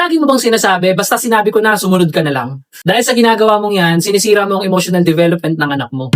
Palagi mo bang sinasabi, basta sinabi ko na, sumunod ka na lang? Dahil sa ginagawa mong yan, sinisira mo ang emotional development ng anak mo.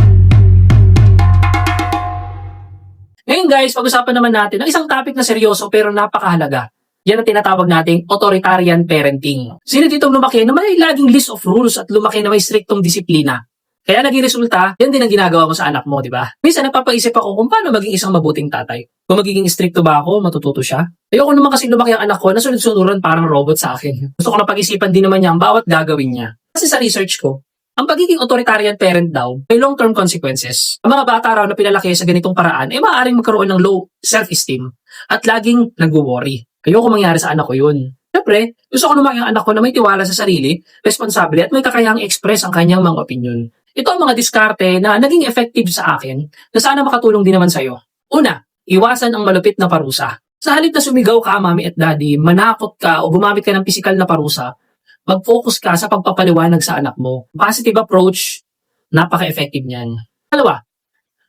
Ngayon guys, pag-usapan naman natin ang isang topic na seryoso pero napakahalaga. Yan ang tinatawag nating authoritarian parenting. Sino ditong lumaki na may laging list of rules at lumaki na may striktong disiplina? Kaya naging resulta, yan din ang ginagawa mo sa anak mo, di ba? Minsan napapaisip ako kung paano maging isang mabuting tatay. Kung magiging stricto ba ako, matututo siya? Ayoko naman kasi lumaki ang anak ko na sunod-sunuran parang robot sa akin. Gusto ko na pag-isipan din naman niya ang bawat gagawin niya. Kasi sa research ko, ang pagiging authoritarian parent daw may long-term consequences. Ang mga bata raw na pinalaki sa ganitong paraan ay maaaring magkaroon ng low self-esteem at laging nagwo-worry. Ayoko mangyari sa anak ko yun. Siyempre, gusto ko lumaki ang anak ko na may tiwala sa sarili, responsable at may kakayahang express ang kanyang mga opinion. Ito ang mga diskarte na naging effective sa akin na sana makatulong din naman sa'yo. Una, iwasan ang malupit na parusa. Sa halip na sumigaw ka, mami at daddy, manakot ka o gumamit ka ng pisikal na parusa, mag-focus ka sa pagpapaliwanag sa anak mo. Positive approach, napaka-effective niyan. Dalawa,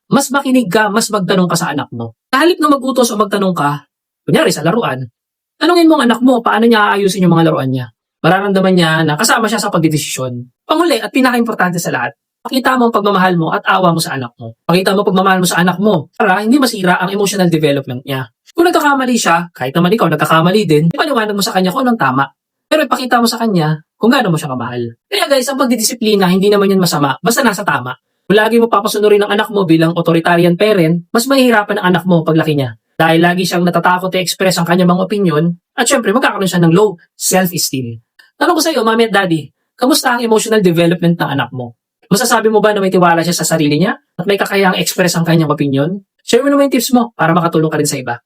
mas makinig ka, mas magtanong ka sa anak mo. Sa halip na mag-utos o magtanong ka, kunyari sa laruan, tanungin mo ang anak mo paano niya aayusin yung mga laruan niya. Mararamdaman niya na kasama siya sa pagdidesisyon. Panghuli at pinaka-importante sa lahat, pakita mo ang pagmamahal mo at awa mo sa anak mo. Pakita mo pagmamahal mo sa anak mo para hindi masira ang emotional development niya. Kung nagkakamali siya, kahit naman ikaw nagkakamali din, ipaliwanag mo sa kanya kung anong tama. Pero ipakita mo sa kanya kung gaano mo siya kamahal. Kaya guys, ang pagdidisiplina, hindi naman yan masama, basta nasa tama. Kung lagi mo papasunurin ang anak mo bilang authoritarian parent, mas mahihirapan ang anak mo paglaki niya. Dahil lagi siyang natatakot i-express ang kanyang mga opinion, at syempre magkakaroon siya ng low self-esteem. Tanong ko sa iyo, mami at daddy, kamusta ang emotional development ng anak mo? Masasabi mo ba na may tiwala siya sa sarili niya at may kakayahang express ang kanyang opinion? Share mo naman yung tips mo para makatulong ka rin sa iba.